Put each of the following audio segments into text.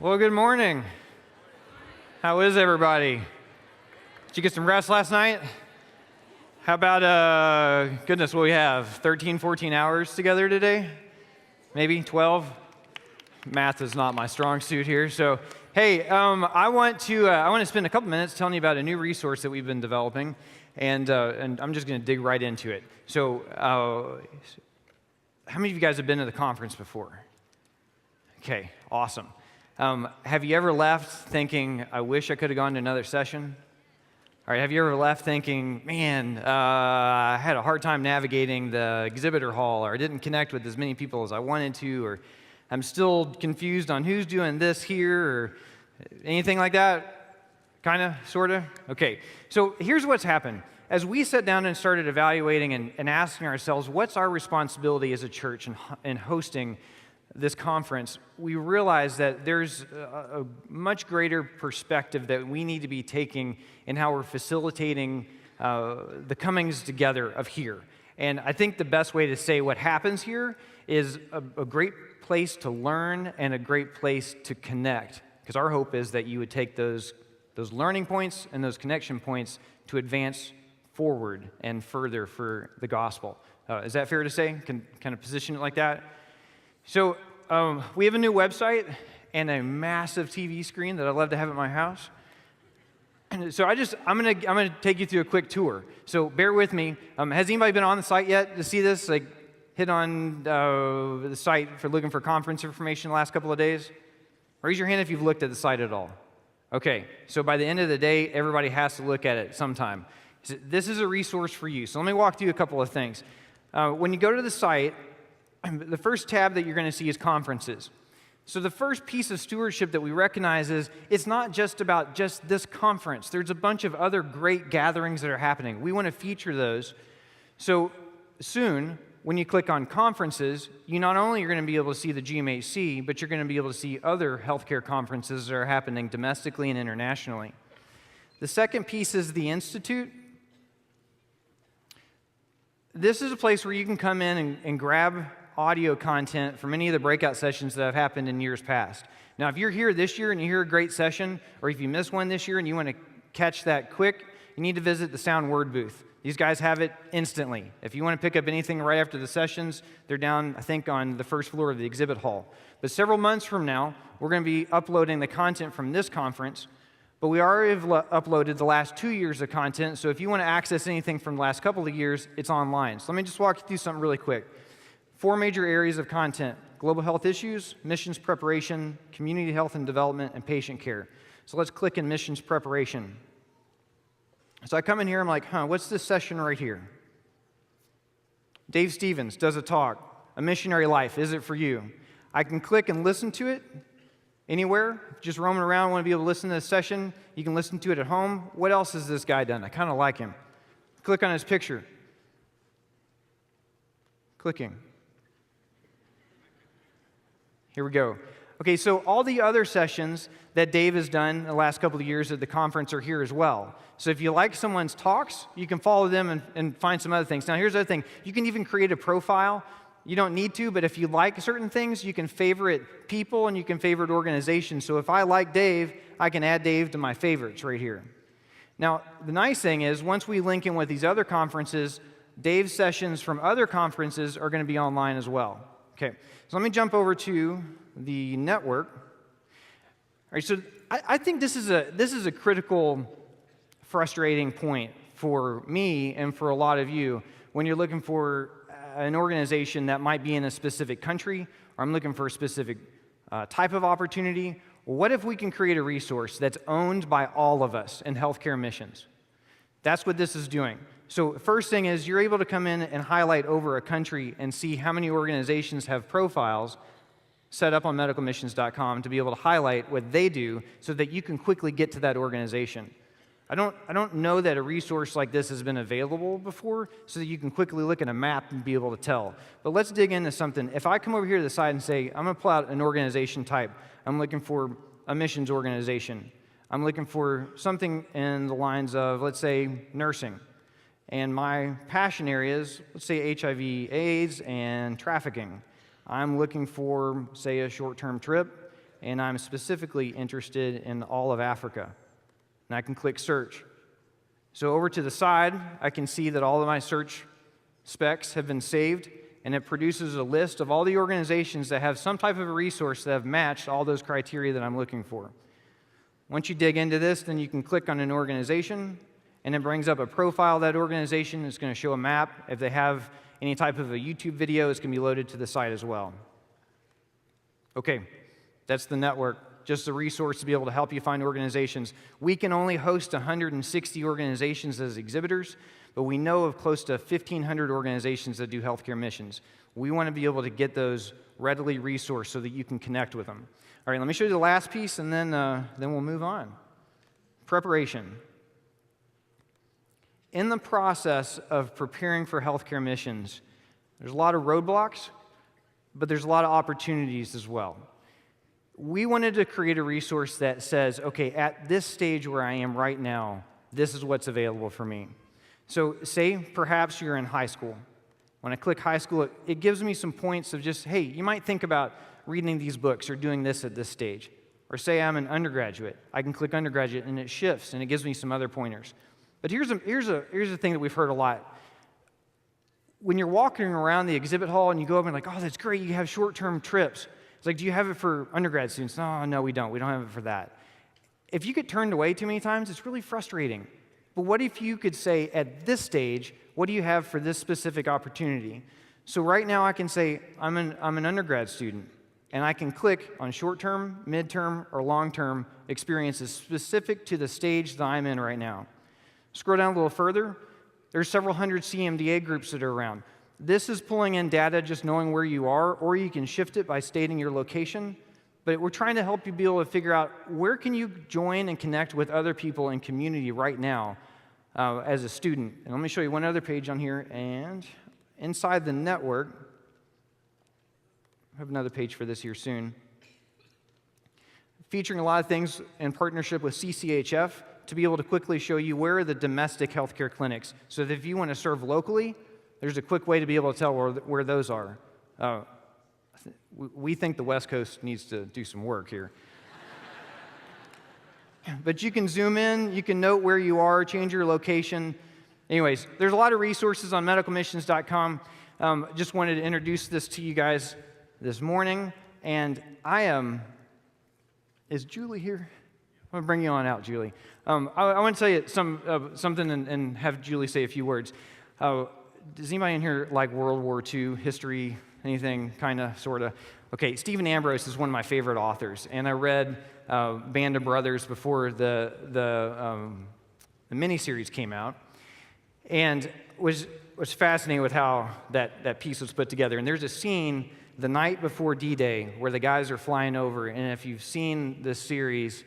Well, good morning. How is everybody? Did you get some rest last night? How about, goodness, what we have, 13, 14 hours together today? Maybe 12? Math is not my strong suit here. So, hey, I want to spend a couple minutes telling you about a new resource that we've been developing, and I'm just going to dig right into it. So, how many of you guys have been to the conference before? Okay, awesome. Have you ever left thinking, I wish I could have gone to another session? All right, have you ever left thinking, man, I had a hard time navigating the exhibitor hall, or I didn't connect with as many people as I wanted to, or I'm still confused on who's doing this here, or anything like that? Kind of, sort of? Okay, so here's what's happened. As we sat down and started evaluating and asking ourselves, what's our responsibility as a church in hosting this conference, we realized that there's a much greater perspective that we need to be taking in how we're facilitating the comings together of here. And I think the best way to say what happens here is a great place to learn and a great place to connect, because our hope is that you would take those learning points and those connection points to advance forward and further for the gospel. Is that fair to say? Can kind of position it like that? So we have a new website and a massive TV screen that I'd love to have at my house. And so I'm gonna take you through a quick tour. So bear with me. Has anybody been on the site yet to see this? Like, hit on the site for looking for conference information the last couple of days? Raise your hand if you've looked at the site at all. Okay, so by the end of the day, everybody has to look at it sometime. So this is a resource for you. So let me walk through a couple of things. When you go to the site, the first tab that you're going to see is conferences. So the first piece of stewardship that we recognize is it's not just about just this conference. There's a bunch of other great gatherings that are happening. We want to feature those. So soon, when you click on conferences, you not only are going to be able to see the GMHC, but you're going to be able to see other healthcare conferences that are happening domestically and internationally. The second piece is the Institute. This is a place where you can come in and grab audio content from any of the breakout sessions that have happened in years past. Now, if you're here this year and you hear a great session, or if you missed one this year and you want to catch that quick, you need to visit the Sound Word booth. These guys have it instantly. If you want to pick up anything right after the sessions, they're down, I think, on the first floor of the exhibit hall. But several months from now, we're going to be uploading the content from this conference, but we already have uploaded the last 2 years of content, so if you want to access anything from the last couple of years, it's online. So let me just walk you through something really quick. 4 major areas of content: global health issues, missions preparation, community health and development, and patient care. So let's click in missions preparation. So I come in here, I'm like, what's this session right here? Dave Stevens does a talk, A Missionary Life, is it for you? I can click and listen to it anywhere, just roaming around, want to be able to listen to this session. You can listen to it at home. What else has this guy done? I kind of like him. Click on his picture. Clicking. Here we go. Okay, so all the other sessions that Dave has done in the last couple of years at the conference are here as well. So if you like someone's talks, you can follow them and find some other things. Now, here's the other thing. You can even create a profile. You don't need to, but if you like certain things, you can favorite people and you can favorite organizations. So if I like Dave, I can add Dave to my favorites right here. Now, the nice thing is, once we link in with these other conferences, Dave's sessions from other conferences are going to be online as well. Okay, so let me jump over to the network. All right, so I think this is a critical, frustrating point for me and for a lot of you when you're looking for an organization that might be in a specific country, or I'm looking for a specific type of opportunity. What if we can create a resource that's owned by all of us in healthcare missions? That's what this is doing. So first thing is, you're able to come in and highlight over a country and see how many organizations have profiles set up on MedicalMissions.com to be able to highlight what they do so that you can quickly get to that organization. I don't know that a resource like this has been available before so that you can quickly look at a map and be able to tell. But let's dig into something. If I come over here to the side and say, I'm going to pull out an organization type, I'm looking for a missions organization. I'm looking for something in the lines of, let's say, nursing. And my passion areas, let's say HIV, AIDS, and trafficking. I'm looking for, say, a short-term trip. and I'm specifically interested in all of Africa. And I can click search. So over to the side, I can see that all of my search specs have been saved, and it produces a list of all the organizations that have some type of a resource that have matched all those criteria that I'm looking for. Once you dig into this, then you can click on an organization, and it brings up a profile of that organization. It's going to show a map. If they have any type of a YouTube video, it's going to be loaded to the site as well. Okay, that's the network, just a resource to be able to help you find organizations. We can only host 160 organizations as exhibitors, but we know of close to 1,500 organizations that do healthcare missions. We want to be able to get those readily resourced so that you can connect with them. All right, let me show you the last piece, and then we'll move on. Preparation. In the process of preparing for healthcare missions, there's a lot of roadblocks, but there's a lot of opportunities as well. We wanted to create a resource that says, okay, at this stage where I am right now, this is what's available for me. So say perhaps you're in high school. When I click high school, it gives me some points of just, hey, you might think about reading these books or doing this at this stage. Or say I'm an undergraduate. I can click undergraduate, and it shifts, and it gives me some other pointers. But here's a thing that we've heard a lot. When you're walking around the exhibit hall and you go up and like, oh, that's great, you have short-term trips. It's like, do you have it for undergrad students? No, we don't. We don't have it for that. If you get turned away too many times, it's really frustrating. But what if you could say, at this stage, what do you have for this specific opportunity? So right now I can say, I'm an undergrad student, and I can click on short-term, mid-term, or long-term experiences specific to the stage that I'm in right now. Scroll down a little further. There's several hundred CMDA groups that are around. This is pulling in data just knowing where you are, or you can shift it by stating your location. But we're trying to help you be able to figure out where can you join and connect with other people in community right now as a student. And let me show you one other page on here. And inside the network, I have another page for this here soon, featuring a lot of things in partnership with CCHF to be able to quickly show you where are the domestic healthcare clinics. So that if you want to serve locally, there's a quick way to be able to tell where those are. We think the West Coast needs to do some work here. But you can zoom in, you can note where you are, change your location. Anyways, there's a lot of resources on medicalmissions.com. Just wanted to introduce this to you guys this morning. And is Julie here? I'm going to bring you on out, Julie. I want to tell you something and have Julie say a few words. Does anybody in here like World War II history, anything kind of, sort of? Okay, Stephen Ambrose is one of my favorite authors, and I read Band of Brothers before the miniseries came out, and was fascinated with how that piece was put together. And there's a scene the night before D-Day where the guys are flying over, and if you've seen this series,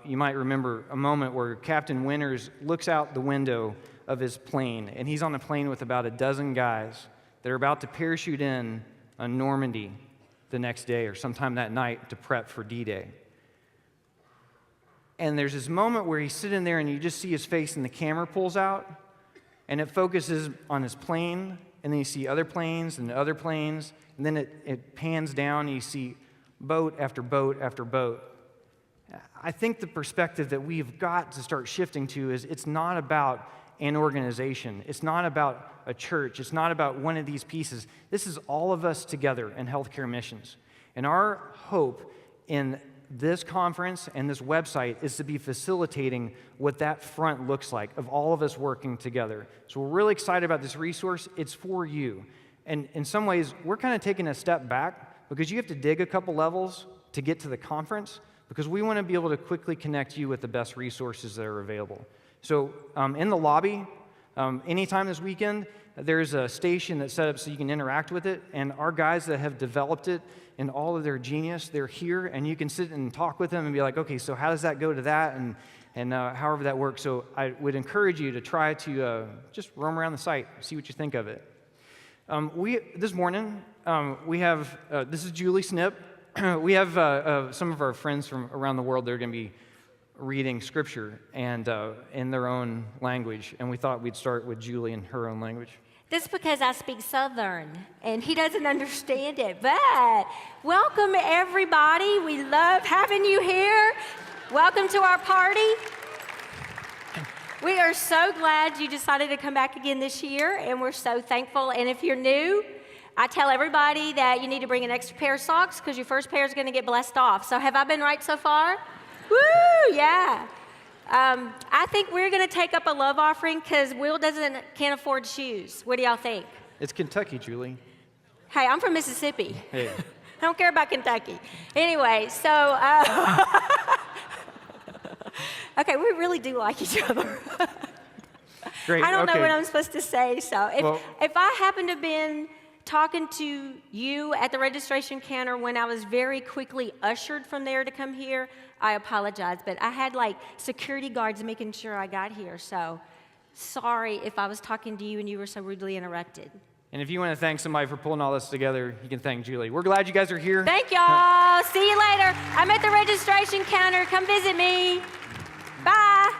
you might remember a moment where Captain Winters looks out the window of his plane, and he's on a plane with about a dozen guys that are about to parachute in on Normandy the next day or sometime that night to prep for D-Day. And there's this moment where he's sitting there and you just see his face and the camera pulls out and it focuses on his plane, and then you see other planes and other planes, and then it pans down and you see boat after boat after boat. I think the perspective that we've got to start shifting to is it's not about an organization. It's not about a church. It's not about one of these pieces. This is all of us together in healthcare missions. And our hope in this conference and this website is to be facilitating what that front looks like of all of us working together. So we're really excited about this resource. It's for you. And in some ways, we're kind of taking a step back because you have to dig a couple levels to get to the conference because we want to be able to quickly connect you with the best resources that are available. So in the lobby, anytime this weekend, there's a station that's set up so you can interact with it, and our guys that have developed it in all of their genius, they're here, and you can sit and talk with them and be like, okay, so how does that go to that, and however that works. So I would encourage you to try to just roam around the site, see what you think of it. This morning, we have, this is Julie Snip. We have some of our friends from around the world that are going to be reading scripture and in their own language, and we thought we'd start with Julie in her own language. That's because I speak Southern, and he doesn't understand it. But welcome, everybody. We love having you here. Welcome to our party. We are so glad you decided to come back again this year, and we're so thankful. And if you're new, I tell everybody that you need to bring an extra pair of socks because your first pair is going to get blessed off. So have I been right so far? Woo, yeah. I think we're going to take up a love offering because Will can't afford shoes. What do y'all think? It's Kentucky, Julie. Hey, I'm from Mississippi. Hey. I don't care about Kentucky. Anyway, so, okay, we really do like each other. Great. I don't okay. know what I'm supposed to say. So if I happen to have been talking to you at the registration counter when I was very quickly ushered from there to come here, I apologize. But I had like security guards making sure I got here. So sorry if I was talking to you and you were so rudely interrupted. And if you want to thank somebody for pulling all this together, you can thank Julie. We're glad you guys are here. Thank y'all. See you later. I'm at the registration counter. Come visit me. Bye.